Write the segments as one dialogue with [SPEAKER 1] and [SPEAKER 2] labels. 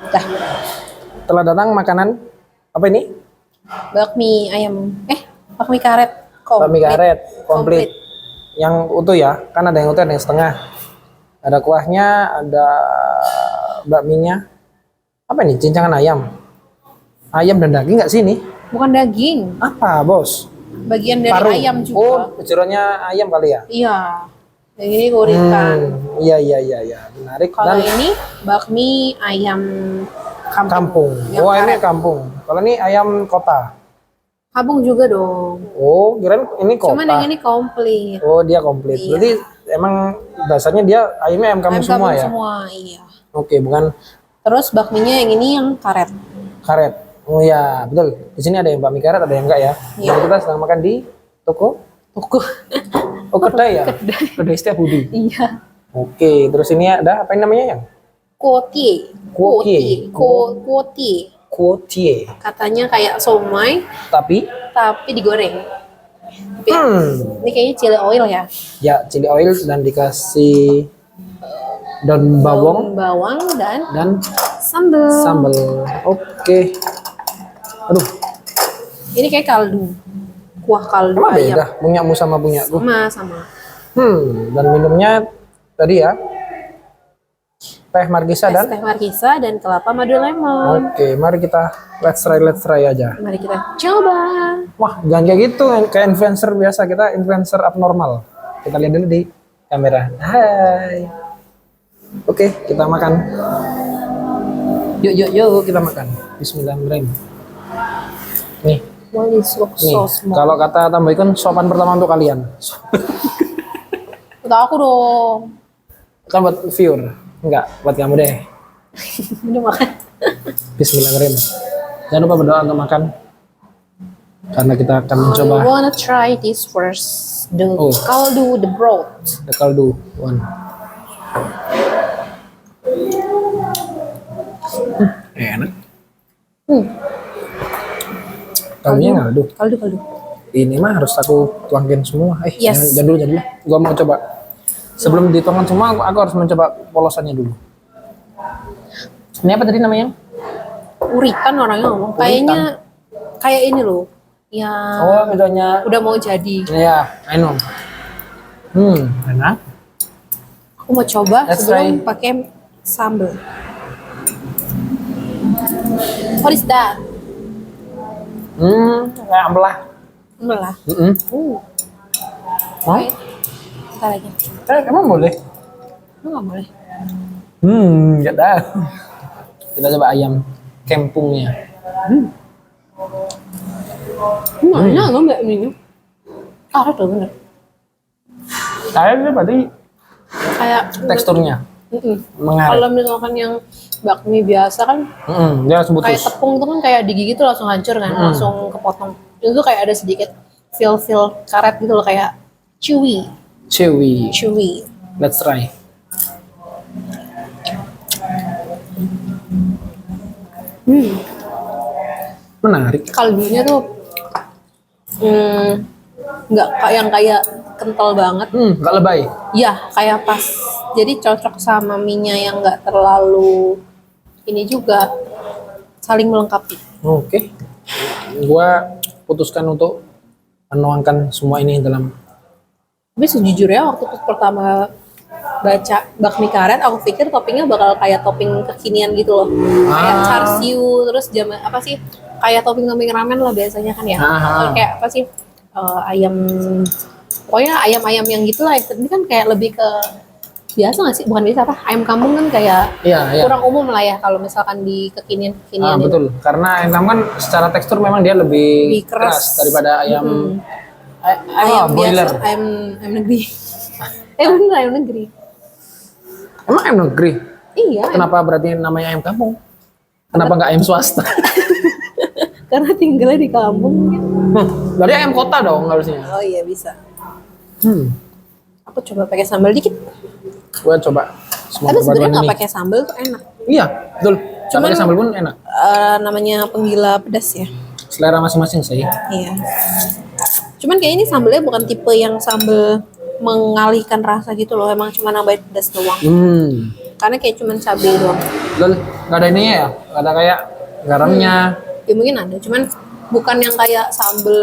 [SPEAKER 1] Dah,
[SPEAKER 2] Telah datang makanan apa ini?
[SPEAKER 1] bakmi ayam. Bakmi karet.
[SPEAKER 2] Bakmi karet komplit.
[SPEAKER 1] Komplit.
[SPEAKER 2] Yang utuh ya, kan ada yang utuh ada yang setengah. Ada kuahnya, ada bakminya. Apa ini? Cincangan ayam. Ayam dan daging nggak sih ini?
[SPEAKER 1] Bukan daging,
[SPEAKER 2] Apa, bos?
[SPEAKER 1] bagian dari
[SPEAKER 2] Paru.
[SPEAKER 1] ayam
[SPEAKER 2] Oh,
[SPEAKER 1] juga.
[SPEAKER 2] jeroannya ayam kali ya?
[SPEAKER 1] Iya. Yang ini uritan.
[SPEAKER 2] Iya, iya, iya, iya. Menarik.
[SPEAKER 1] Kalau
[SPEAKER 2] Dan
[SPEAKER 1] ini bakmi ayam kampung.
[SPEAKER 2] kampung.
[SPEAKER 1] Yang
[SPEAKER 2] Oh, ini
[SPEAKER 1] karet.
[SPEAKER 2] kampung. Kalau ini ayam kota.
[SPEAKER 1] Kampung juga dong.
[SPEAKER 2] Oh, kirain ini kota.
[SPEAKER 1] Cuman yang ini komplit.
[SPEAKER 2] Oh, dia komplit.
[SPEAKER 1] Iya.
[SPEAKER 2] Berarti emang dasarnya dia ayamnya ayam kampung
[SPEAKER 1] Ayam
[SPEAKER 2] semua
[SPEAKER 1] kampung
[SPEAKER 2] ya?
[SPEAKER 1] semua, iya.
[SPEAKER 2] Oke, bukan
[SPEAKER 1] Terus bakminya yang ini yang karet.
[SPEAKER 2] karet. Oh ya, betul. Di sini ada yang bakmi karet, ada yang enggak ya.
[SPEAKER 1] Iya.
[SPEAKER 2] Dan kita sedang makan di toko.
[SPEAKER 1] Toko.
[SPEAKER 2] Oh, kedai ya? Kedai Setiap Budi.
[SPEAKER 1] Iya.
[SPEAKER 2] Oke, terus ini ada apa yang namanya yang?
[SPEAKER 1] Kotie.
[SPEAKER 2] Kotie.
[SPEAKER 1] Kotie.
[SPEAKER 2] Kuotie.
[SPEAKER 1] Katanya kayak somai
[SPEAKER 2] Tapi,
[SPEAKER 1] tapi digoreng. Tapi ini kayaknya chili oil ya.
[SPEAKER 2] ya chili oil dan dikasih daun bawang
[SPEAKER 1] Bawang dan
[SPEAKER 2] dan
[SPEAKER 1] sambal.
[SPEAKER 2] sambal. Oke. Aduh,
[SPEAKER 1] Ini kayak kaldu. Kuah kaldu
[SPEAKER 2] emang
[SPEAKER 1] ayam.
[SPEAKER 2] beda punyamu sama punyaku.
[SPEAKER 1] Sama.
[SPEAKER 2] Dan minumnya tadi ya teh margisa dan
[SPEAKER 1] Teh markisa dan kelapa madu lemon.
[SPEAKER 2] oke, mari kita let's try aja.
[SPEAKER 1] Mari kita coba.
[SPEAKER 2] Wah, jangan kayak gitu, kayak influencer biasa, kita influencer abnormal. Kita lihat dulu di kamera. Hai. Oke, kita makan. Yuk, kita makan. Bismillahirrahmanirrahim. Nih,
[SPEAKER 1] Well, this looks
[SPEAKER 2] nih.
[SPEAKER 1] so small.
[SPEAKER 2] Kalau kata Tambah Ikon, sopan pertama untuk kalian.
[SPEAKER 1] Untuk aku dong.
[SPEAKER 2] Kan buat viewer. Enggak, buat kamu deh.
[SPEAKER 1] Ini makan.
[SPEAKER 2] Bismillahirrahmanirrahim. Jangan lupa berdoa untuk makan. Karena kita akan mencoba
[SPEAKER 1] I wanna try this first. The
[SPEAKER 2] Oh.
[SPEAKER 1] kaldu, the broth.
[SPEAKER 2] the kaldu one. Enak. Kaldunya ngaldu.
[SPEAKER 1] Kaldu.
[SPEAKER 2] Ini mah harus aku tuangin semua.
[SPEAKER 1] Yes.
[SPEAKER 2] Jangan dulu. Gua mau coba. Sebelum dituangkan semua, aku harus mencoba polosannya dulu. Ini apa tadi namanya?
[SPEAKER 1] Uritan orangnya ngomong. Kayaknya kayak ini loh. Ya
[SPEAKER 2] Oh, bedanya.
[SPEAKER 1] udah mau jadi.
[SPEAKER 2] Ya, I know. Enak.
[SPEAKER 1] Aku mau coba
[SPEAKER 2] Let's
[SPEAKER 1] sebelum
[SPEAKER 2] try.
[SPEAKER 1] pakai sambal. What is that?
[SPEAKER 2] Kayak ambelah.
[SPEAKER 1] Melah.
[SPEAKER 2] Mau?
[SPEAKER 1] Kita lagi.
[SPEAKER 2] Emang boleh?
[SPEAKER 1] Lu nggak boleh.
[SPEAKER 2] Enggak tahu. Kita coba ayam kampungnya.
[SPEAKER 1] Enak loh mbak ini. Karet loh bener.
[SPEAKER 2] Kayaknya berarti
[SPEAKER 1] Kayak
[SPEAKER 2] teksturnya mengaret.
[SPEAKER 1] kalau misalkan yang bakmi biasa kan
[SPEAKER 2] Dia langsung
[SPEAKER 1] kayak
[SPEAKER 2] putus.
[SPEAKER 1] tepung itu kan kayak digigit tuh langsung hancur kan, langsung kepotong. Itu tuh kayak ada sedikit feel karet gitu loh, kayak chewy.
[SPEAKER 2] Chewy. Let's try. Menarik.
[SPEAKER 1] Kaldunya tuh nggak kayak yang kayak kental banget.
[SPEAKER 2] Nggak lebay.
[SPEAKER 1] Ya kayak pas. Jadi cocok sama mie-nya yang nggak terlalu ini juga, saling melengkapi.
[SPEAKER 2] Oke. Gua putuskan untuk menuangkan semua ini dalam.
[SPEAKER 1] Tapi sejujurnya waktu pertama baca bakmi karet, aku pikir toppingnya bakal kayak topping kekinian gitu loh, kayak char siu, terus apa sih, kayak topping ramen lah biasanya kan ya. Atau kayak apa sih, ayam, pokoknya ayam-ayam yang gitulah. Tapi kan kayak lebih ke biasa nggak sih, bukan biasa apa, ayam kampung kan kayak
[SPEAKER 2] Iya.
[SPEAKER 1] kurang umum lah ya kalau misalkan di kekinian itu.
[SPEAKER 2] Betul. Karena ayam kampung kan secara tekstur memang dia lebih
[SPEAKER 1] Lebih keras.
[SPEAKER 2] daripada ayam
[SPEAKER 1] Ayam
[SPEAKER 2] broiler.
[SPEAKER 1] biasa, ayam negeri. Bener ayam negeri.
[SPEAKER 2] Emang ayam negeri?
[SPEAKER 1] Iya.
[SPEAKER 2] Kenapa berarti namanya ayam kampung? Kenapa nggak ayam swasta?
[SPEAKER 1] Karena tinggalnya di kampung mungkin.
[SPEAKER 2] Berarti ayam kota dong harusnya.
[SPEAKER 1] Oh iya bisa.
[SPEAKER 2] Hmm.
[SPEAKER 1] Aku coba pakai sambal dikit.
[SPEAKER 2] Gue coba semua
[SPEAKER 1] Tapi sebenarnya
[SPEAKER 2] perpaduan
[SPEAKER 1] nggak
[SPEAKER 2] ini.
[SPEAKER 1] pakai sambal tuh enak.
[SPEAKER 2] Iya, betul. Nggak
[SPEAKER 1] Cuman-
[SPEAKER 2] pakai sambal pun enak.
[SPEAKER 1] Namanya penggila pedas ya.
[SPEAKER 2] Selera masing-masing sih.
[SPEAKER 1] Iya. Cuman kayak ini sambalnya bukan tipe yang sambal mengalihkan rasa gitu loh. Emang cuma nambahin pedas doang. karena kayak cuman cabai doang.
[SPEAKER 2] Lol, nggak ada ininya ya? Nggak ada kayak garamnya.
[SPEAKER 1] Ya mungkin ada, cuman bukan yang kayak sambel.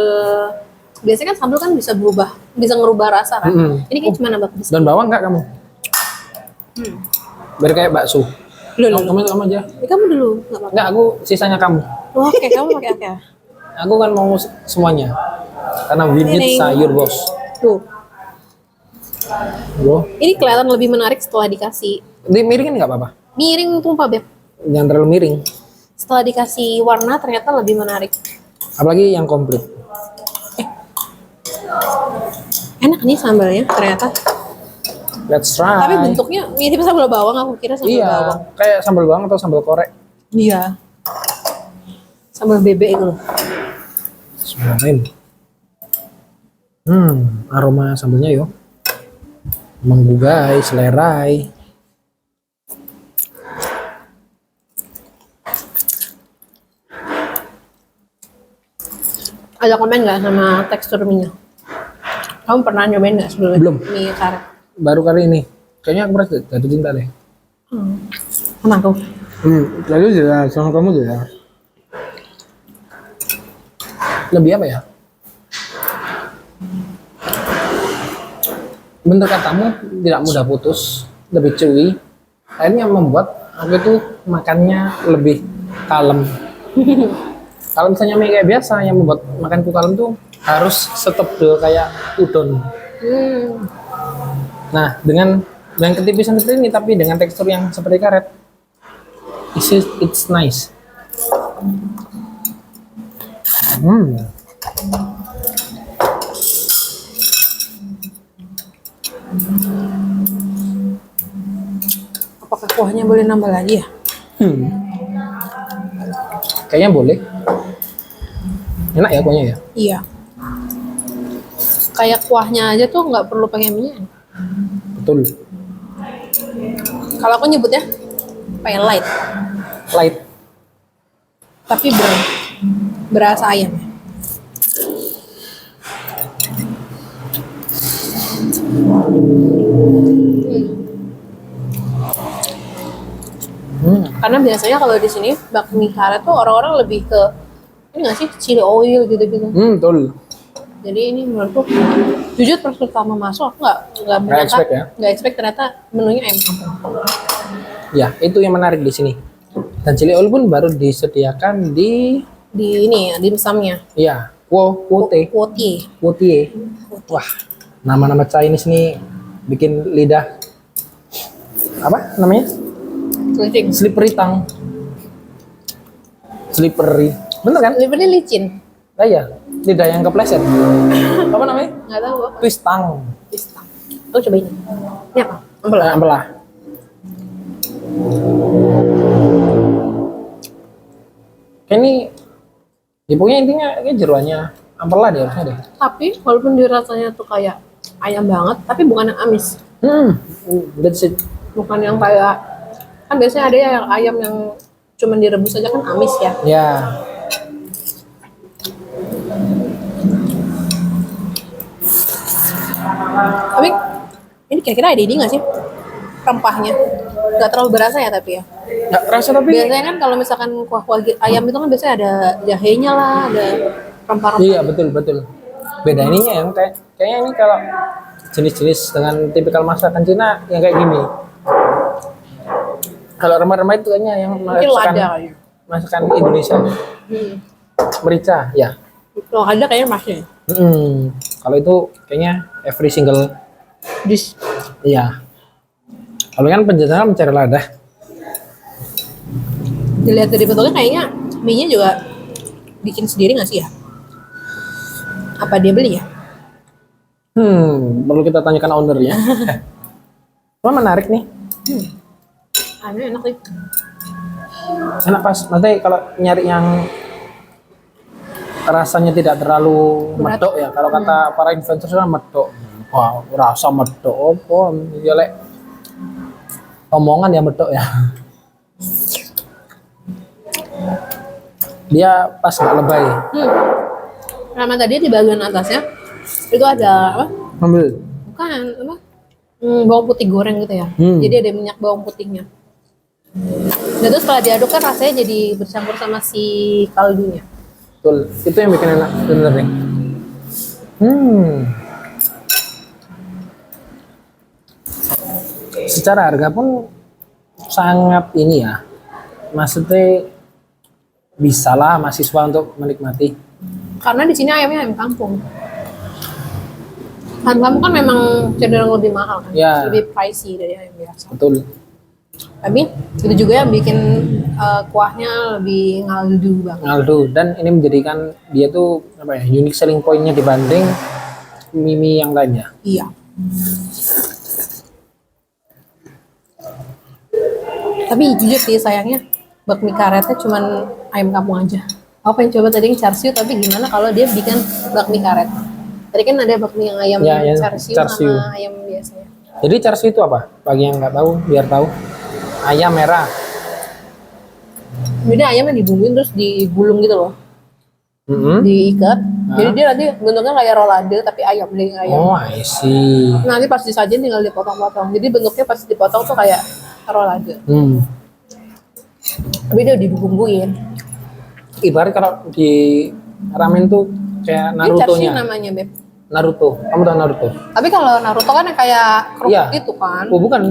[SPEAKER 1] Biasanya kan sambel kan bisa ngerubah rasa kan. Ini kayak cuma nambah pedes.
[SPEAKER 2] Dan bawang nggak kamu? Biar kayak bakso. Kamu aja.
[SPEAKER 1] Ya, kamu dulu, nggak apa-apa.
[SPEAKER 2] Nggak, aku sisanya kamu.
[SPEAKER 1] Oh, oke, kamu pakai apa?
[SPEAKER 2] Aku kan mau semuanya. Karena we need sayur, bos.
[SPEAKER 1] Tuh,
[SPEAKER 2] Bro,
[SPEAKER 1] ini kelihatan lebih menarik setelah dikasih
[SPEAKER 2] miringin nggak apa-apa?
[SPEAKER 1] miring tumpah beb.
[SPEAKER 2] Jangan terlalu miring.
[SPEAKER 1] Setelah dikasih warna ternyata lebih menarik.
[SPEAKER 2] Apalagi yang komplit.
[SPEAKER 1] Enak nih sambalnya ternyata.
[SPEAKER 2] Let's try.
[SPEAKER 1] Tapi bentuknya mirip sambal bawang, aku kira sambal
[SPEAKER 2] iya,
[SPEAKER 1] bawang.
[SPEAKER 2] kayak sambal bawang atau sambal korek.
[SPEAKER 1] Iya. Sambal bebek itu loh.
[SPEAKER 2] Bismillahirrahmanirrahim. Aroma sambalnya yo. Menggugah, selerai.
[SPEAKER 1] Ada komen nggak sama tekstur mie-nya? Kamu pernah nyobain nggak sebelumnya?
[SPEAKER 2] Belum.
[SPEAKER 1] Mie karet.
[SPEAKER 2] Baru kali ini. Kayaknya aku merasa jatuh cinta deh.
[SPEAKER 1] Sama aku.
[SPEAKER 2] Lalu jelas, sama kamu jelas. Lebih apa ya? Bentuk katamu tidak mudah putus, lebih chewy. Akhirnya membuat aku itu makannya lebih kalem. Kalau misalnya mie kayak biasa, yang membuat makanku kalem tuh harus setebel kayak udon. Nah, dengan ketipisan seperti ini, tapi dengan tekstur yang seperti karet, it's nice.
[SPEAKER 1] Apakah kuahnya boleh nambah lagi ya?
[SPEAKER 2] Kayaknya boleh. Enak ya kuahnya ya?
[SPEAKER 1] Iya. Kayak kuahnya aja tuh nggak perlu pakai minyak.
[SPEAKER 2] Betul.
[SPEAKER 1] Kalau aku nyebutnya pakai light,
[SPEAKER 2] Light.
[SPEAKER 1] tapi berasa ayam. Karena biasanya kalau di sini bakmi karet tuh orang-orang lebih ke ini nggak sih chili oil gitu-gitu.
[SPEAKER 2] Betul.
[SPEAKER 1] Jadi ini menurutku jujur pas pertama masuk aku nggak menyangka,
[SPEAKER 2] expect ya?
[SPEAKER 1] nggak expect ternyata menunya ayam kampung.
[SPEAKER 2] Ya, itu yang menarik di sini. Dan chili oil pun baru disediakan di
[SPEAKER 1] Di dimsumnya.
[SPEAKER 2] ya, kuotie.
[SPEAKER 1] Kuotie.
[SPEAKER 2] Wah, nama-nama Chinese nih bikin lidah apa namanya?
[SPEAKER 1] Licin.
[SPEAKER 2] Slippery tongue. Slippery. Bener kan?
[SPEAKER 1] Ini licin.
[SPEAKER 2] Nah, ya, lidah yang kepleset. Apa namanya?
[SPEAKER 1] Nggak tahu apa.
[SPEAKER 2] Twist tongue.
[SPEAKER 1] Pisang. Aku cobain. Ini apa? Ampela.
[SPEAKER 2] Ampela. Kayak ini, ya pokoknya intinya kayak jeroannya ampela deh harusnya deh.
[SPEAKER 1] Tapi walaupun dia rasanya tuh kayak ayam banget, tapi bukan yang amis.
[SPEAKER 2] That's it.
[SPEAKER 1] Bukan yang kayak kan biasanya ada ya yang ayam yang cuman direbus aja kan amis ya.
[SPEAKER 2] Ya,
[SPEAKER 1] Tapi ini kira-kira ada ini nggak sih rempahnya? Nggak terlalu berasa ya tapi ya.
[SPEAKER 2] nggak terasa tapi.
[SPEAKER 1] Biasanya kan kalau misalkan kuah-kuah ayam itu kan biasanya ada jahenya lah, ada rempah-rempah.
[SPEAKER 2] Iya betul. Beda ininya yang kayaknya ini kalau jenis-jenis dengan tipikal masakan Cina yang kayak gini. Kalau remah-remah itu kayaknya yang
[SPEAKER 1] Mungkin lada kali.
[SPEAKER 2] masakan Indonesia. Merica, ya.
[SPEAKER 1] Kalau ada kayaknya masih.
[SPEAKER 2] Kalau itu kayaknya every single
[SPEAKER 1] Dish.
[SPEAKER 2] iya. Kalau kan penjajah mencari lada.
[SPEAKER 1] Dilihat dari bentuknya kayaknya mie-nya juga bikin sendiri nggak sih ya? Apa dia beli ya?
[SPEAKER 2] Perlu kita tanyakan ownernya. Wah, menarik nih.
[SPEAKER 1] Aneh enak sih.
[SPEAKER 2] Enak pas. Nanti kalau nyari yang rasanya tidak terlalu
[SPEAKER 1] Berat.
[SPEAKER 2] medok ya. Kalau kata para influencer kan medok. Wah, rasa medok apa? Ya lek omongan ya medok ya. Dia pas nggak lebay.
[SPEAKER 1] Sama tadi di bagian atasnya itu ada apa?
[SPEAKER 2] Ambil.
[SPEAKER 1] Bukan apa? bawang putih goreng gitu ya. Jadi ada minyak bawang putihnya. Dan terus setelah diaduk kan rasanya jadi bercampur sama si kaldunya.
[SPEAKER 2] Betul, itu yang bikin enak bener nih. Secara harga pun sangat ini ya, maksudnya bisa lah mahasiswa untuk menikmati.
[SPEAKER 1] Karena di sini ayamnya ayam kampung. Ayam kampung kan memang cenderung lebih mahal kan,
[SPEAKER 2] Ya.
[SPEAKER 1] lebih pricey dari ayam biasa.
[SPEAKER 2] Betul.
[SPEAKER 1] Tapi itu juga yang bikin kuahnya lebih ngaldu banget.
[SPEAKER 2] Ngaldo, dan ini menjadikan dia tuh apa ya, unique selling point-nya dibanding mie yang lainnya.
[SPEAKER 1] Iya. Tapi jujur sih sayangnya bakmi karetnya cuman ayam kampung aja. Aku pengen coba tadi yang char siu, tapi gimana kalau dia bikin bakmi karet? Tadi kan ada bakmi yang ayam
[SPEAKER 2] Ya, yang
[SPEAKER 1] char siu
[SPEAKER 2] char siu.
[SPEAKER 1] sama ayam biasanya.
[SPEAKER 2] Jadi char siu itu apa? Bagi yang nggak tahu, biar tahu. Ayam merah.
[SPEAKER 1] Jadi ayamnya dibumbuin terus digulung gitu loh, diikat. Jadi dia nanti bentuknya kayak rolade tapi ayam daging ayam.
[SPEAKER 2] Oh, I see.
[SPEAKER 1] Nanti pas disajiin tinggal dipotong-potong. Jadi bentuknya pas dipotong tuh kayak rolade. Tapi dia dibumbuin.
[SPEAKER 2] Ibarat kalau di ramen tuh kayak
[SPEAKER 1] Ini char siu
[SPEAKER 2] Naruto-nya.
[SPEAKER 1] namanya, Beb.
[SPEAKER 2] Naruto. Kamu tahu Naruto?
[SPEAKER 1] Tapi kalau Naruto kan yang kayak kerupuk
[SPEAKER 2] Iya.
[SPEAKER 1] gitu kan.
[SPEAKER 2] Oh, bukan.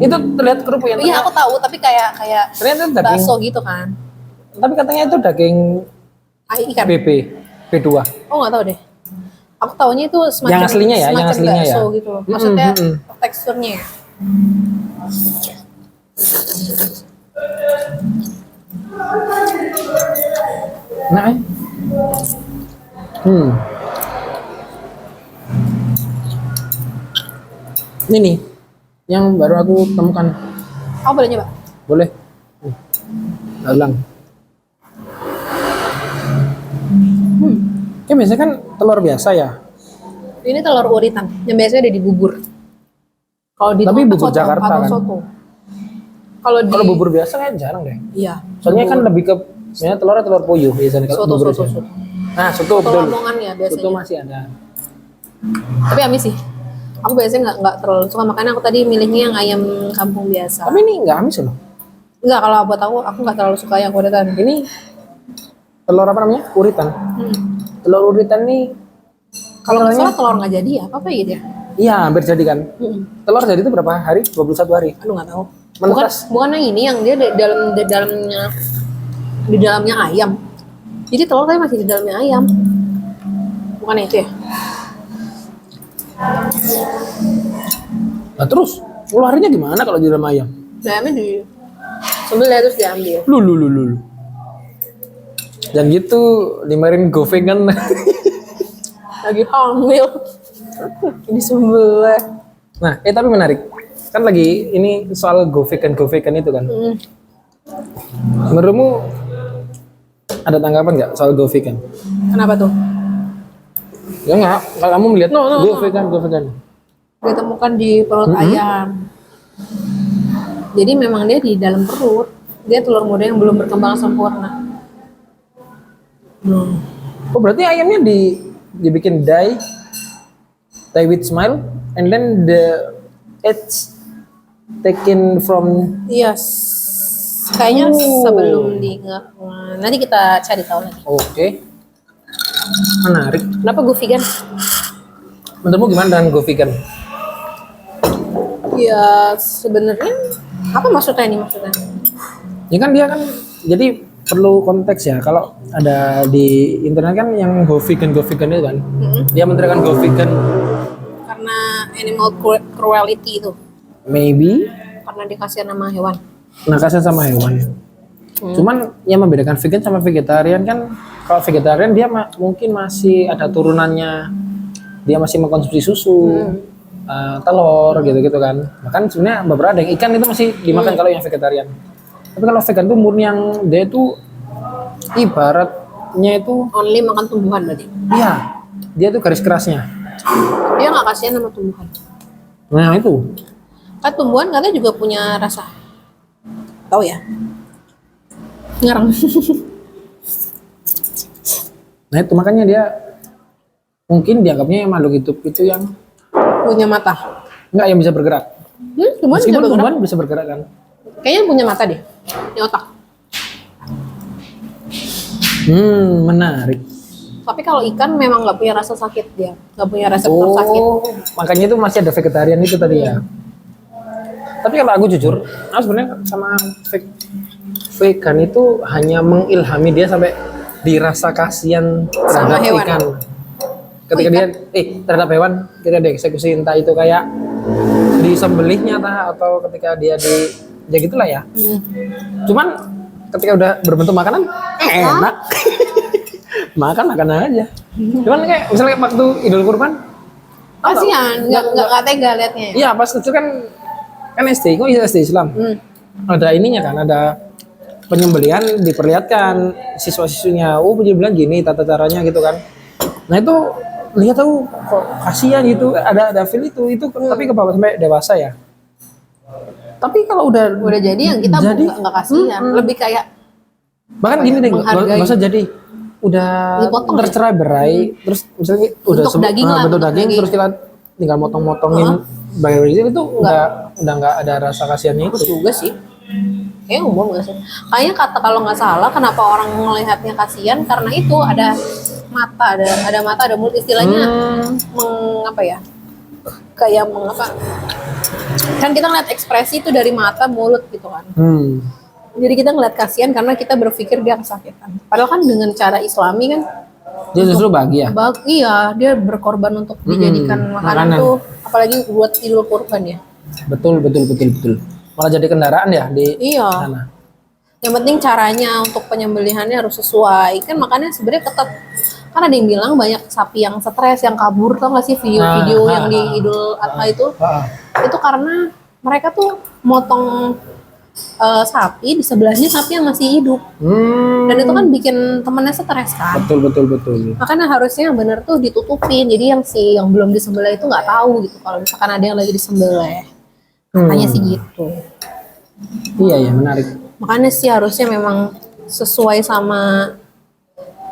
[SPEAKER 2] Itu terlihat kerupuk yang
[SPEAKER 1] Iya, aku tahu, tapi kayak
[SPEAKER 2] ternyata itu daging.
[SPEAKER 1] bakso gitu kan.
[SPEAKER 2] Tapi katanya itu daging
[SPEAKER 1] Ikan.
[SPEAKER 2] B2.
[SPEAKER 1] Oh, nggak tahu deh. Aku taunya itu semacam
[SPEAKER 2] Yang aslinya ya, yang
[SPEAKER 1] semacam
[SPEAKER 2] aslinya
[SPEAKER 1] bakso
[SPEAKER 2] ya.
[SPEAKER 1] gitu loh. Maksudnya
[SPEAKER 2] Mm-mm.
[SPEAKER 1] teksturnya ya.
[SPEAKER 2] Nah, ini nih yang baru aku temukan.
[SPEAKER 1] Aku boleh nyoba?
[SPEAKER 2] Boleh? Ulang. Ya biasanya kan telur biasa ya.
[SPEAKER 1] Ini telur uritan yang biasanya ada di bubur. Kalau di
[SPEAKER 2] Tapi
[SPEAKER 1] tempat
[SPEAKER 2] bubur
[SPEAKER 1] soto
[SPEAKER 2] Jakarta
[SPEAKER 1] atau
[SPEAKER 2] kan?
[SPEAKER 1] soto. Kalau di
[SPEAKER 2] Kalau bubur biasa kan jarang deh.
[SPEAKER 1] iya.
[SPEAKER 2] Soalnya kan lebih ke misalnya telurnya telur puyuh biasanya kalau
[SPEAKER 1] soto
[SPEAKER 2] bubur
[SPEAKER 1] soto
[SPEAKER 2] biasa.
[SPEAKER 1] soto.
[SPEAKER 2] Nah, soto
[SPEAKER 1] Soto
[SPEAKER 2] betul.
[SPEAKER 1] Lamongan ya biasanya.
[SPEAKER 2] Soto masih ada.
[SPEAKER 1] Tapi amis sih. Aku biasanya nggak terlalu suka, makanya aku tadi milihnya yang ayam kampung biasa.
[SPEAKER 2] Tapi ini nggak amis loh.
[SPEAKER 1] Enggak, kalau buat aku nggak terlalu suka yang uritan.
[SPEAKER 2] Ini telur apa namanya? Uritan. Telur uritan nih
[SPEAKER 1] Kalau nggak salah telur nggak jadi ya, apa ya dia?
[SPEAKER 2] iya hampir jadi kan. Telur jadi itu berapa hari? 21 hari.
[SPEAKER 1] Aduh nggak tahu.
[SPEAKER 2] Menetas.
[SPEAKER 1] Bukan yang ini yang dia di dalamnya ayam. Jadi telur tapi masih di dalamnya ayam. Bukan itu ya?
[SPEAKER 2] Nah terus ngeluarinnya gimana kalau di dalam ayam?
[SPEAKER 1] Ayamnya di sembelih terus diambil.
[SPEAKER 2] Lu. Dan gitu dimarin go vegan.
[SPEAKER 1] Lagi hamil. Di sembelih.
[SPEAKER 2] Nah, tapi menarik. Kan lagi ini soal go vegan itu kan. Menurutmu ada tanggapan nggak soal go vegan?
[SPEAKER 1] Kenapa tuh?
[SPEAKER 2] Ya nggak, kalau kamu melihat
[SPEAKER 1] No.
[SPEAKER 2] go vegan.
[SPEAKER 1] Ditemukan di perut ayam. Jadi memang dia di dalam perut. Dia telur muda yang belum berkembang sempurna.
[SPEAKER 2] Oh berarti ayamnya dibikin dye with smile, and then the eggs taken from.
[SPEAKER 1] Yes. Kayaknya sebelum nanti kita cari tahu lagi.
[SPEAKER 2] Oke. Menarik.
[SPEAKER 1] Kenapa gue vegan?
[SPEAKER 2] Menurutmu gimana dengan go vegan?
[SPEAKER 1] Ya sebenarnya apa maksudnya ini maksudnya?
[SPEAKER 2] Ya kan dia kan jadi perlu konteks ya. Kalau ada di internet kan yang go vegan itu kan, dia menterikan go vegan
[SPEAKER 1] Karena animal cruelty itu.
[SPEAKER 2] maybe
[SPEAKER 1] Karena dikasih nama hewan.
[SPEAKER 2] nakasnya sama hewan. Cuman yang membedakan vegan sama vegetarian kan, kalau vegetarian dia mungkin masih ada turunannya, dia masih mengkonsumsi susu, telur gitu kan. Bahkan sebenarnya beberapa ada yang ikan itu masih dimakan kalau yang vegetarian. Tapi kalau vegan tuh murni yang dia itu ibaratnya itu,
[SPEAKER 1] Only makan tumbuhan berarti.
[SPEAKER 2] iya dia tuh garis kerasnya.
[SPEAKER 1] Dia nggak kasihan sama tumbuhan.
[SPEAKER 2] Nah itu,
[SPEAKER 1] Kan tumbuhan katanya juga punya rasa. Tahu ya? Ngarang.
[SPEAKER 2] nah itu makanya dia mungkin dianggapnya yang makhluk hidup itu yang
[SPEAKER 1] Punya mata.
[SPEAKER 2] Enggak yang bisa bergerak.
[SPEAKER 1] Tumbuhan bisa
[SPEAKER 2] Meskipun
[SPEAKER 1] bergerak.
[SPEAKER 2] tumbuhan bisa bergerak kan.
[SPEAKER 1] Kayaknya punya mata deh, punya otak.
[SPEAKER 2] Menarik.
[SPEAKER 1] Tapi kalau ikan memang nggak punya rasa sakit dia, nggak punya reseptor sakit.
[SPEAKER 2] Makanya itu masih ada vegetarian itu tadi ya. Tapi kalau aku jujur, aku sebenarnya sama vegan itu hanya mengilhami dia sampai dirasa kasihan
[SPEAKER 1] Sama
[SPEAKER 2] terhadap
[SPEAKER 1] hewan.
[SPEAKER 2] ikan. Ketika dia terhadap hewan, ketika dia eksekusi entah itu kayak disembelihnya atau ketika dia ya gitulah ya. Cuman ketika udah berbentuk makanan enak. makan aja. Cuman kayak misalnya waktu Idul Kurban
[SPEAKER 1] Kasihan, nggak tega liatnya.
[SPEAKER 2] iya pas kecil kan SD, kok SD Islam. Ada ininya kan, ada penyembelihan diperlihatkan siswa-siswinya, penyembelihan gini tata caranya gitu kan. Nah itu lihat tuh kok kasihan gitu, ada feel itu tapi ke bawah sampai dewasa ya. Tapi kalau udah
[SPEAKER 1] jadi yang kita
[SPEAKER 2] jadi,
[SPEAKER 1] nggak kasihan, lebih kayak
[SPEAKER 2] bahkan gini deh, nggak usah jadi udah
[SPEAKER 1] dipotong
[SPEAKER 2] tercerai berai, terus misalnya udah
[SPEAKER 1] Bentuk daging lah,
[SPEAKER 2] bentuk
[SPEAKER 1] bentuk
[SPEAKER 2] daging,
[SPEAKER 1] daging.
[SPEAKER 2] terus kita tinggal motong-motongin bayi itu udah nggak ada rasa kasihannya itu.
[SPEAKER 1] juga sih. Kayaknya umum nggak sih? Kayaknya kalau nggak salah, kenapa orang melihatnya kasihan karena itu ada mata, ada mata, ada mulut, istilahnya mengapa ya? Kayak mengapa? Kan kita ngeliat ekspresi itu dari mata, mulut gitu kan. Jadi kita ngeliat kasihan karena kita berpikir dia kesakitan. Padahal kan dengan cara Islami kan
[SPEAKER 2] Dia justru bahagia.
[SPEAKER 1] iya, dia berkorban untuk dijadikan makanan tuh, apalagi buat Idul Kurban ya.
[SPEAKER 2] Betul. Malah jadi kendaraan ya di
[SPEAKER 1] Iya.
[SPEAKER 2] sana.
[SPEAKER 1] Yang penting caranya untuk penyembelihannya harus sesuai. Kan makanya sebenarnya ketat. Kan ada yang bilang banyak sapi yang stres, yang kabur, tau gak sih video-video yang di Idul Adha itu? Itu karena mereka tuh motong sapi, di sebelahnya sapi yang masih hidup. Dan itu kan bikin temennya stres kan.
[SPEAKER 2] Betul.
[SPEAKER 1] Makanya harusnya yang bener tuh ditutupin. Jadi yang belum disembelih itu nggak tahu gitu. Kalau misalkan ada yang lagi disembelih. Makanya sih gitu.
[SPEAKER 2] Iya menarik.
[SPEAKER 1] Makanya sih harusnya memang sesuai sama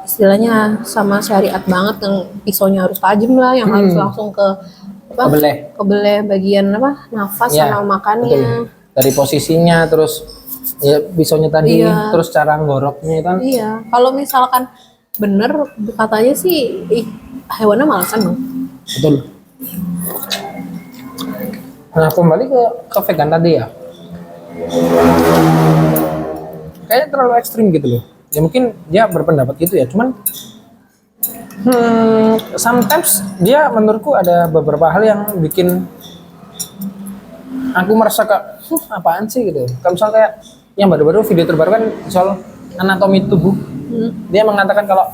[SPEAKER 1] istilahnya sama syariat banget, yang pisaunya harus tajam lah, yang harus langsung ke kebelah bagian nafas
[SPEAKER 2] Ya,
[SPEAKER 1] sama makannya.
[SPEAKER 2] betul. Dari posisinya terus ya pisaunya tadi, terus cara ngoroknya kan.
[SPEAKER 1] Iya, kalau misalkan bener katanya sih hewannya malasan dong.
[SPEAKER 2] Betul. Nah kembali ke vegan tadi ya, kayaknya terlalu ekstrim gitu loh. Ya mungkin dia berpendapat gitu ya, cuman sometimes dia menurutku ada beberapa hal yang bikin aku merasa apaan sih gitu. Kalau misalnya kayak yang baru-baru video terbaru kan soal anatomi tubuh, dia mengatakan kalau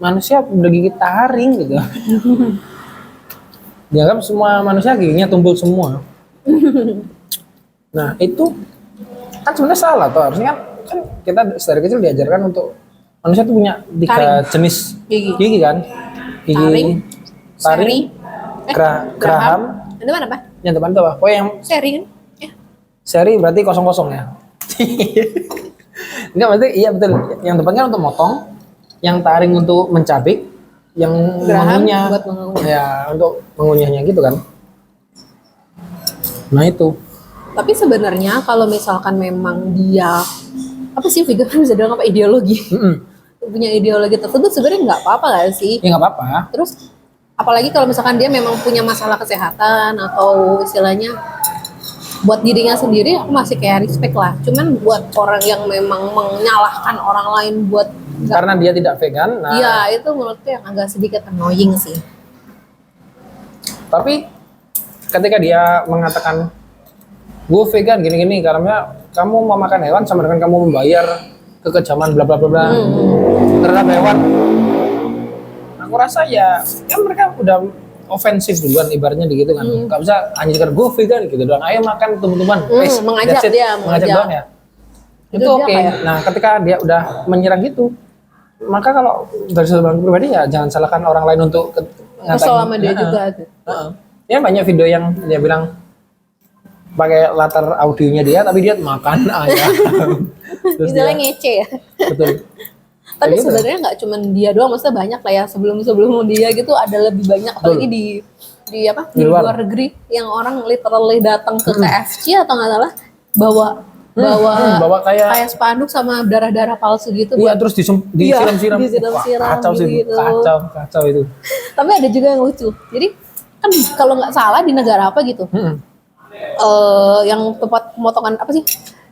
[SPEAKER 2] manusia udah gigit taring gitu. Dianggap semua manusia giginya tumpul semua. Nah itu kan sebenarnya salah tuh, harusnya kan kita dari kecil diajarkan untuk manusia tuh punya 3 jenis gigi kan, gigi taring, geraham,
[SPEAKER 1] itu mana apa?
[SPEAKER 2] yang depan tuh apa? Oh yang
[SPEAKER 1] Seri kan? Ya.
[SPEAKER 2] seri berarti kosong ya. Enggak, berarti iya betul. Yang depan kan untuk motong, yang taring untuk mencabik, yang
[SPEAKER 1] geraham
[SPEAKER 2] mengunyah
[SPEAKER 1] buat mengunyah.
[SPEAKER 2] ya untuk mengunyahnya gitu kan. Nah itu.
[SPEAKER 1] Tapi sebenarnya kalau misalkan memang dia apa sih, vegan kan bisa dibilang apa, ideologi. Punya ideologi tersebut sebenarnya nggak apa-apa nggak sih?
[SPEAKER 2] Ya nggak apa-apa.
[SPEAKER 1] Terus apalagi kalau misalkan dia memang punya masalah kesehatan atau istilahnya buat dirinya sendiri, aku masih kayak respect lah. Cuman buat orang yang memang menyalahkan orang lain buat
[SPEAKER 2] Karena dia tidak vegan, nah
[SPEAKER 1] iya, itu menurutku yang agak sedikit annoying sih.
[SPEAKER 2] tapi ketika dia mengatakan gue vegan gini-gini karena kamu mau makan hewan sama dengan kamu membayar kekejaman bla bla bla bla terhadap hewan, aku rasa ya kan mereka udah ofensif duluan ibaratnya gitu kan. Gak bisa hanya sekedar gue vegan gitu doang, ayo makan teman-teman,
[SPEAKER 1] mengajak
[SPEAKER 2] that's it.
[SPEAKER 1] dia,
[SPEAKER 2] mengajak doang ya itu
[SPEAKER 1] dia
[SPEAKER 2] oke.
[SPEAKER 1] kayak-
[SPEAKER 2] Nah ketika dia udah menyerang gitu, maka kalau dari sudut pandang pribadi ya jangan salahkan orang lain untuk
[SPEAKER 1] Kesel sama dia juga gitu.
[SPEAKER 2] Ya banyak video yang dia bilang pakai latar audionya dia tapi dia makan ayam. Terus
[SPEAKER 1] Istilahnya ngece ya.
[SPEAKER 2] betul.
[SPEAKER 1] Tapi
[SPEAKER 2] gitu.
[SPEAKER 1] sebenarnya nggak cuma dia doang, maksudnya banyak lah ya sebelum dia gitu, ada lebih banyak apalagi di di apa
[SPEAKER 2] Di
[SPEAKER 1] di
[SPEAKER 2] luar.
[SPEAKER 1] luar negeri yang orang literally datang ke KFC atau nggak salah bawa
[SPEAKER 2] bawa kayak
[SPEAKER 1] spanduk sama darah-darah palsu gitu
[SPEAKER 2] iya
[SPEAKER 1] buat.
[SPEAKER 2] terus
[SPEAKER 1] Iya,
[SPEAKER 2] disiram-siram.
[SPEAKER 1] disiram-siram
[SPEAKER 2] Wah, kacau sih,
[SPEAKER 1] gitu-gitu.
[SPEAKER 2] kacau itu.
[SPEAKER 1] Tapi ada juga yang lucu. Jadi kan kalau nggak salah di negara apa gitu,
[SPEAKER 2] Mm-mm.
[SPEAKER 1] yang tempat pemotongan apa sih?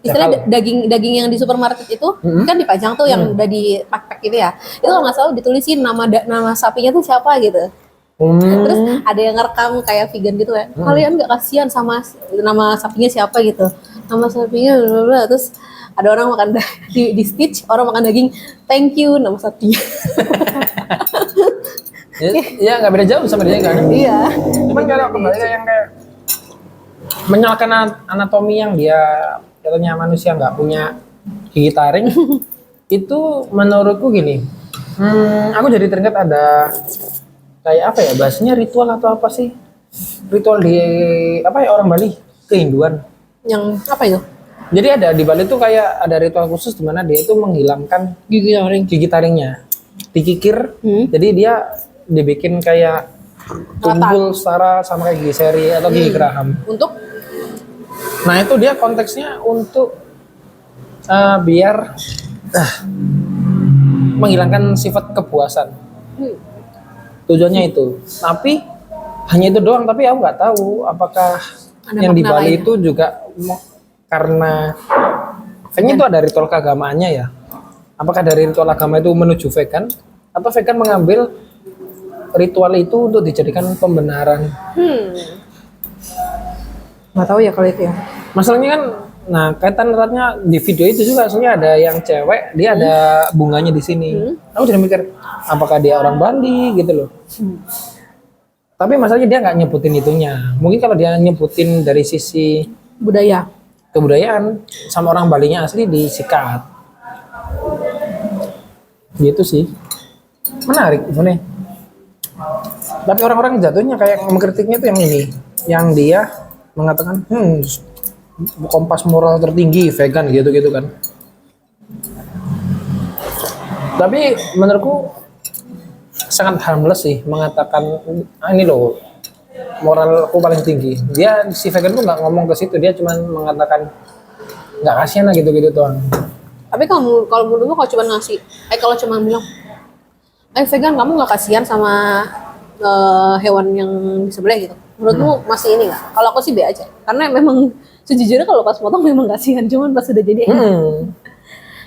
[SPEAKER 1] Istilahnya daging yang di supermarket itu kan dipajang tuh yang udah di pack gitu ya. Itu kalau nggak salah ditulisin nama sapinya tuh siapa gitu. Terus ada yang ngerekam kayak vegan gitu kan. Kalian nggak kasihan sama nama sapinya siapa gitu. Nama sapinya bla bla. Terus ada orang makan di stitch, orang makan daging, thank you nama sapinya.
[SPEAKER 2] Ya nggak beda jauh sama dia kan.
[SPEAKER 1] Iya.
[SPEAKER 2] Cuman kalau kembali ke yang kayak menyalahkan anatomi yang dia katanya manusia nggak punya gigi taring, itu menurutku gini. Aku jadi teringat ada kayak apa ya bahasanya ritual atau apa sih? Ritual di apa ya orang Bali, keinduan.
[SPEAKER 1] Yang apa itu?
[SPEAKER 2] Jadi ada di Bali tuh kayak ada ritual khusus di mana dia itu menghilangkan gigi taringnya, dikikir. Jadi dia dibikin kayak tumpul setara sama kayak gigi seri atau gigi geraham.
[SPEAKER 1] Untuk
[SPEAKER 2] Nah itu dia konteksnya untuk biar menghilangkan sifat kepuasan. Tujuannya itu. Tapi hanya itu doang. Tapi aku nggak tahu apakah
[SPEAKER 1] Ada
[SPEAKER 2] yang di
[SPEAKER 1] makna
[SPEAKER 2] Bali
[SPEAKER 1] lain.
[SPEAKER 2] itu juga karena kayaknya itu ada ritual keagamaannya ya. Apakah dari ritual agama itu menuju vegan atau vegan mengambil ritual itu untuk dijadikan pembenaran?
[SPEAKER 1] nggak tahu ya kalau itu ya.
[SPEAKER 2] Masalahnya kan, nah kaitan eratnya di video itu juga soalnya ada yang cewek, dia ada bunganya di sini. Aku jadi mikir, apakah dia orang Bali gitu loh. Tapi masalahnya dia nggak nyebutin itunya. Mungkin kalau dia nyebutin dari sisi
[SPEAKER 1] Budaya.
[SPEAKER 2] kebudayaan, sama orang Balinya asli disikat. Gitu sih. Menarik sebenarnya. Tapi orang-orang jatuhnya kayak mengkritiknya tuh yang ini, yang dia mengatakan, kompas moral tertinggi vegan gitu-gitu kan. Tapi menurutku sangat harmless sih mengatakan ini loh moralku paling tinggi. Dia si vegan tuh nggak ngomong ke situ, dia cuma mengatakan nggak kasihan lah gitu-gitu doang.
[SPEAKER 1] Tapi kalau menurutmu kalau cuma ngasih, kalau cuma bilang, vegan kamu nggak kasihan sama hewan yang di sebelah gitu. Menurutmu masih ini nggak? Kalau aku sih be aja. Karena memang sejujurnya kalau pas potong memang kasihan, cuman pas udah jadi enak.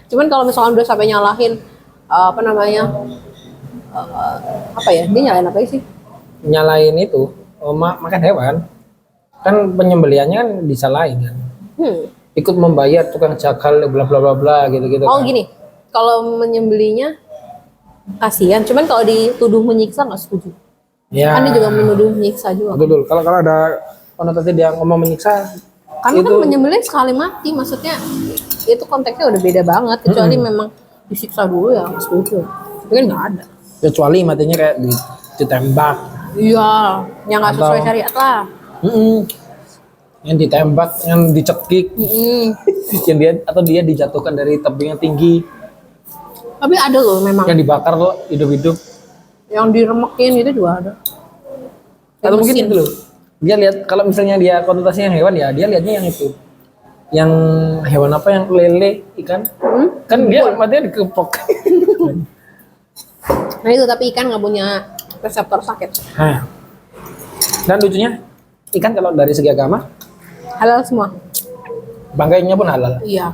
[SPEAKER 1] Cuman kalau misalnya udah sampai nyalahin apa namanya? Apa ya? Dia nyalain apa sih?
[SPEAKER 2] Nyalain itu makan hewan kan penyembelihannya kan disalahin kan. Ikut membayar tukang jagal bla bla bla bla gitu-gitu.
[SPEAKER 1] Oh
[SPEAKER 2] kan.
[SPEAKER 1] gini, kalau menyembelinya kasihan, cuman kalau dituduh menyiksa nggak setuju.
[SPEAKER 2] Ya.
[SPEAKER 1] Kan dia juga menuduh menyiksa juga.
[SPEAKER 2] Betul. Kalau ada konotasi dia ngomong menyiksa,
[SPEAKER 1] Karena
[SPEAKER 2] itu
[SPEAKER 1] kan menyembelih sekali mati, maksudnya itu konteksnya udah beda banget. Kecuali memang disiksa dulu ya, nggak setuju. Tapi kan nggak ada.
[SPEAKER 2] kecuali matinya kayak ditembak.
[SPEAKER 1] Iya, yang nggak sesuai
[SPEAKER 2] Atau-
[SPEAKER 1] syariat lah.
[SPEAKER 2] Yang ditembak, yang dicekik, yang dia dijatuhkan dari tebing yang tinggi,
[SPEAKER 1] Tapi ada loh memang
[SPEAKER 2] yang dibakar loh hidup-hidup.
[SPEAKER 1] yang diremekin itu juga ada.
[SPEAKER 2] Atau mungkin
[SPEAKER 1] Mesin.
[SPEAKER 2] itu loh. Dia lihat kalau misalnya dia konotasinya hewan ya, dia lihatnya yang itu. Yang hewan apa yang lele, ikan. Kan dia matinya dikepok.
[SPEAKER 1] Nah itu tapi ikan nggak punya reseptor sakit.
[SPEAKER 2] Nah. Dan lucunya ikan kalau dari segi agama
[SPEAKER 1] Halal semua.
[SPEAKER 2] bangkainya pun halal.
[SPEAKER 1] Iya.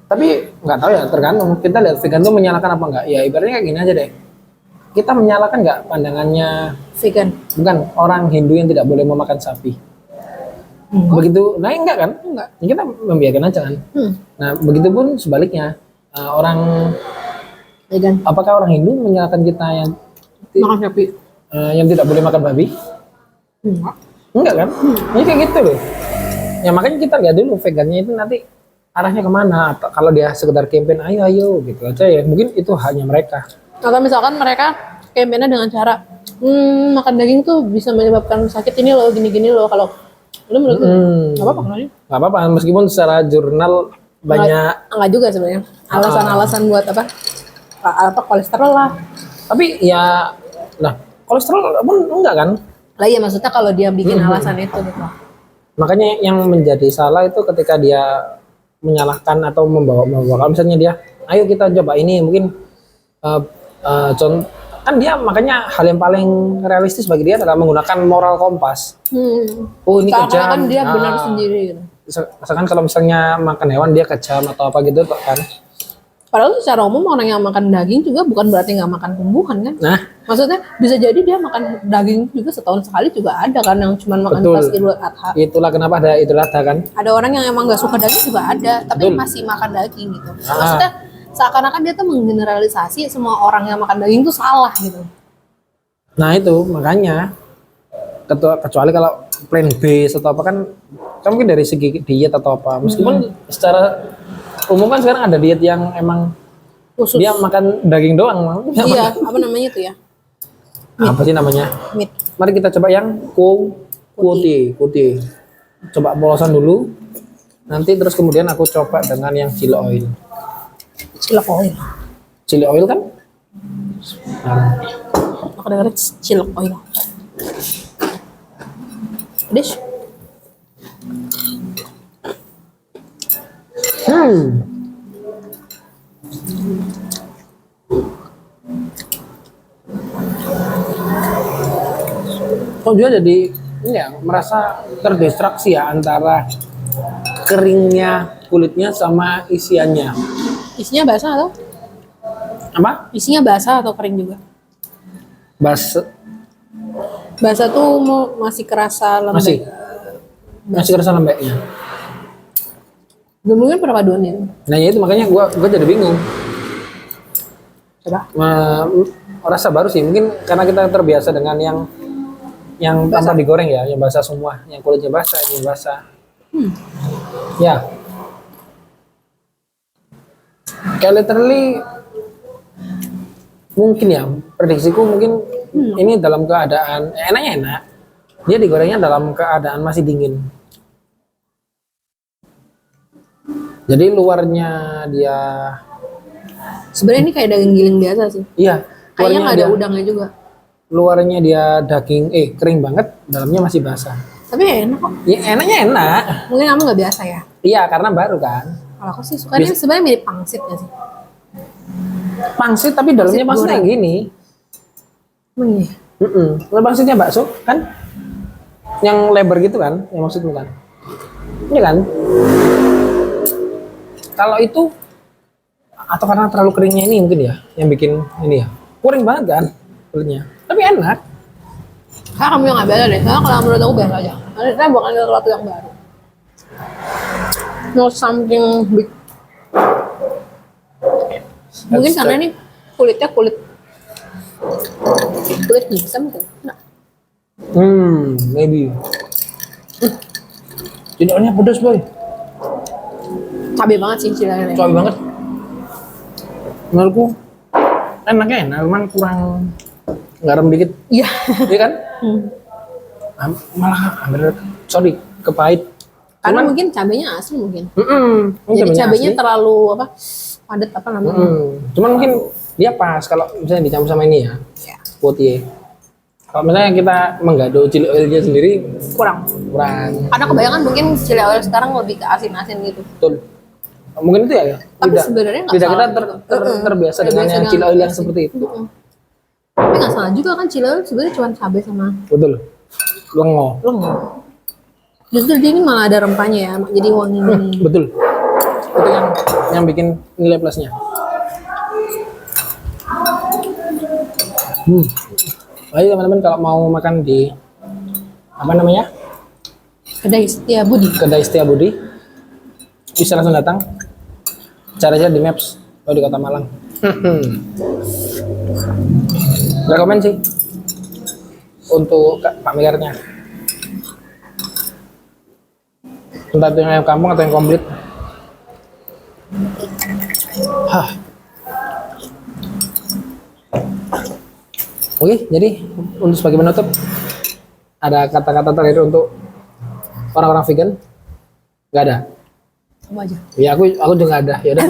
[SPEAKER 2] Tapi nggak tahu ya, tergantung. Kita lihat vegan tuh menyalahkan apa enggak. Ya ibaratnya kayak gini aja deh. Kita menyalahkan nggak pandangannya
[SPEAKER 1] Vegan.
[SPEAKER 2] bukan orang Hindu yang tidak boleh memakan sapi. Begitu, nah enggak kan?
[SPEAKER 1] Enggak.
[SPEAKER 2] Ya kita membiarkan aja kan. Nah begitupun sebaliknya orang
[SPEAKER 1] Vegan.
[SPEAKER 2] apakah orang Hindu menyalahkan kita
[SPEAKER 1] Makan sapi.
[SPEAKER 2] yang tidak boleh makan babi?
[SPEAKER 1] Enggak.
[SPEAKER 2] Enggak kan? Ini kayak gitu loh. Ya makanya kita lihat dulu vegannya itu nanti arahnya kemana. Atau kalau dia sekedar campaign ayo gitu aja ya mungkin itu hanya mereka.
[SPEAKER 1] Atau misalkan mereka kampanye dengan cara makan daging tuh bisa menyebabkan sakit ini loh, gini-gini loh. Kalau lu menurut nggak apa-apa kan?
[SPEAKER 2] Nggak apa-apa meskipun secara jurnal banyak
[SPEAKER 1] Enggak juga sebenarnya. Alasan-alasan buat apa kolesterol lah.
[SPEAKER 2] tapi ya nah kolesterol pun enggak kan.
[SPEAKER 1] Lah iya maksudnya kalau dia bikin alasan itu gitu.
[SPEAKER 2] Makanya yang menjadi salah itu ketika dia menyalahkan atau membawa kalau misalnya dia, ayo kita coba ini mungkin contoh kan dia makanya hal yang paling realistis bagi dia adalah menggunakan moral kompas. Oh ini kejam.
[SPEAKER 1] Kan dia benar sendiri gitu.
[SPEAKER 2] Misalkan kalau misalnya makan hewan dia kejam atau apa gitu kan.
[SPEAKER 1] Padahal secara umum orang yang makan daging juga bukan berarti nggak makan tumbuhan kan?
[SPEAKER 2] Nah,
[SPEAKER 1] maksudnya bisa jadi dia makan daging juga setahun sekali juga ada kan yang cuma makan
[SPEAKER 2] betul.
[SPEAKER 1] pas Idul Adha.
[SPEAKER 2] Itulah kenapa ada Idul Adha kan.
[SPEAKER 1] Ada orang yang emang nggak suka daging juga ada, tapi
[SPEAKER 2] Betul.
[SPEAKER 1] masih makan daging gitu. Maksudnya seakan-akan dia tuh menggeneralisasi semua orang yang makan daging tuh salah gitu.
[SPEAKER 2] Nah itu makanya kecuali kalau plan base atau apa kan mungkin dari segi diet atau apa. Meskipun secara umum kan sekarang ada diet yang emang
[SPEAKER 1] Khusus.
[SPEAKER 2] dia makan daging doang.
[SPEAKER 1] Iya, apa namanya tuh ya?
[SPEAKER 2] Apa sih namanya?
[SPEAKER 1] Meat.
[SPEAKER 2] Mari kita coba yang kuti. Coba polosan dulu. Nanti terus kemudian aku coba dengan yang chili oil.
[SPEAKER 1] Cilok oil.
[SPEAKER 2] Chili oil kan? Nah,
[SPEAKER 1] Aku dengar cilok oil. Dish.
[SPEAKER 2] Kok juga jadi ini ya merasa terdistraksi ya antara keringnya kulitnya sama isiannya.
[SPEAKER 1] Isinya basah atau?
[SPEAKER 2] Apa?
[SPEAKER 1] Isinya basah atau kering juga? Basah tuh masih kerasa lembek.
[SPEAKER 2] Masih kerasa lembeknya.
[SPEAKER 1] Mungkin perpaduan itu.
[SPEAKER 2] Nah ya itu makanya gua jadi bingung.
[SPEAKER 1] Coba.
[SPEAKER 2] Rasa baru sih mungkin karena kita terbiasa dengan yang tanpa digoreng ya, yang basah semua, yang kulitnya basah, ini basah. Ya. Kayak literally mungkin ya, prediksiku mungkin ini dalam keadaan enaknya enak. Dia digorengnya dalam keadaan masih dingin. Jadi luarnya dia
[SPEAKER 1] sebenarnya ini kayak daging giling biasa sih.
[SPEAKER 2] iya,
[SPEAKER 1] Kayaknya nggak ada
[SPEAKER 2] dia-
[SPEAKER 1] udangnya juga.
[SPEAKER 2] luarnya dia daging kering banget, dalamnya masih basah.
[SPEAKER 1] Tapi enak kok.
[SPEAKER 2] Ya enaknya enak.
[SPEAKER 1] Mungkin kamu nggak biasa ya.
[SPEAKER 2] Iya, karena baru kan.
[SPEAKER 1] Kalau aku sih sukanya sebenarnya mirip pangsit nggak sih?
[SPEAKER 2] Pangsit tapi dalamnya
[SPEAKER 1] Pangsit
[SPEAKER 2] maksudnya
[SPEAKER 1] goreng.
[SPEAKER 2] yang gini.
[SPEAKER 1] Emang iya.
[SPEAKER 2] Kalau pangsitnya bakso kan yang lebar gitu kan, yang maksudmu kan. Ini kan. Kalau itu atau karena terlalu keringnya ini mungkin ya yang bikin ini ya. Kering banget kan kulitnya. Tapi enak.
[SPEAKER 1] Karena kamu yang nggak biasa deh. Karena kalau menurut aku biasa aja. Karena bukan sesuatu yang baru. No something big. Mungkin karena ini kulitnya kulit hitam tuh. Nah,
[SPEAKER 2] Maybe. Jadinya pedas boy.
[SPEAKER 1] cabai banget sih ciloknya.
[SPEAKER 2] Coba banget. Menurutku enaknya enak, cuman kurang garam dikit.
[SPEAKER 1] Iya.
[SPEAKER 2] Iya kan? Malah hampir kepahit.
[SPEAKER 1] Karena mungkin cabainya asli mungkin.
[SPEAKER 2] Mungkin
[SPEAKER 1] Jadi cabainya
[SPEAKER 2] asli.
[SPEAKER 1] terlalu padat apa namanya?
[SPEAKER 2] Cuman mungkin dia pas kalau misalnya dicampur sama ini ya,
[SPEAKER 1] Ya,
[SPEAKER 2] potier. Kalau misalnya kita menggado chili oilnya sendiri
[SPEAKER 1] kurang.
[SPEAKER 2] kurang.
[SPEAKER 1] Karena kebanyakan mungkin chili oil sekarang lebih ke asin-asin gitu.
[SPEAKER 2] Betul. Mungkin itu ya.
[SPEAKER 1] Tapi sebenarnya nggak
[SPEAKER 2] tidak kita
[SPEAKER 1] salah gitu.
[SPEAKER 2] terbiasa dengan yang chili oil yang seperti itu.
[SPEAKER 1] Tapi nggak salah juga kan chili oil sebenarnya cuma cabai sama
[SPEAKER 2] Betul. Lengo.
[SPEAKER 1] lengo. Justru dia ini malah ada rempahnya ya, jadi wangi.
[SPEAKER 2] Betul. Itu yang bikin nilai plusnya. Ayo teman-teman kalau mau makan di apa namanya?
[SPEAKER 1] Kedai Setia Budi.
[SPEAKER 2] Kedai Setia Budi bisa langsung datang. Caranya di Maps kalau di Kota Malang. Rekomen sih untuk pamernya. Entah itu yang ayam kampung atau yang komplit. Oke, jadi untuk sebagai penutup ada kata-kata terakhir untuk orang-orang vegan? Gak ada.
[SPEAKER 1] Kamu aja.
[SPEAKER 2] Ya aku juga gak ada. Ya udah.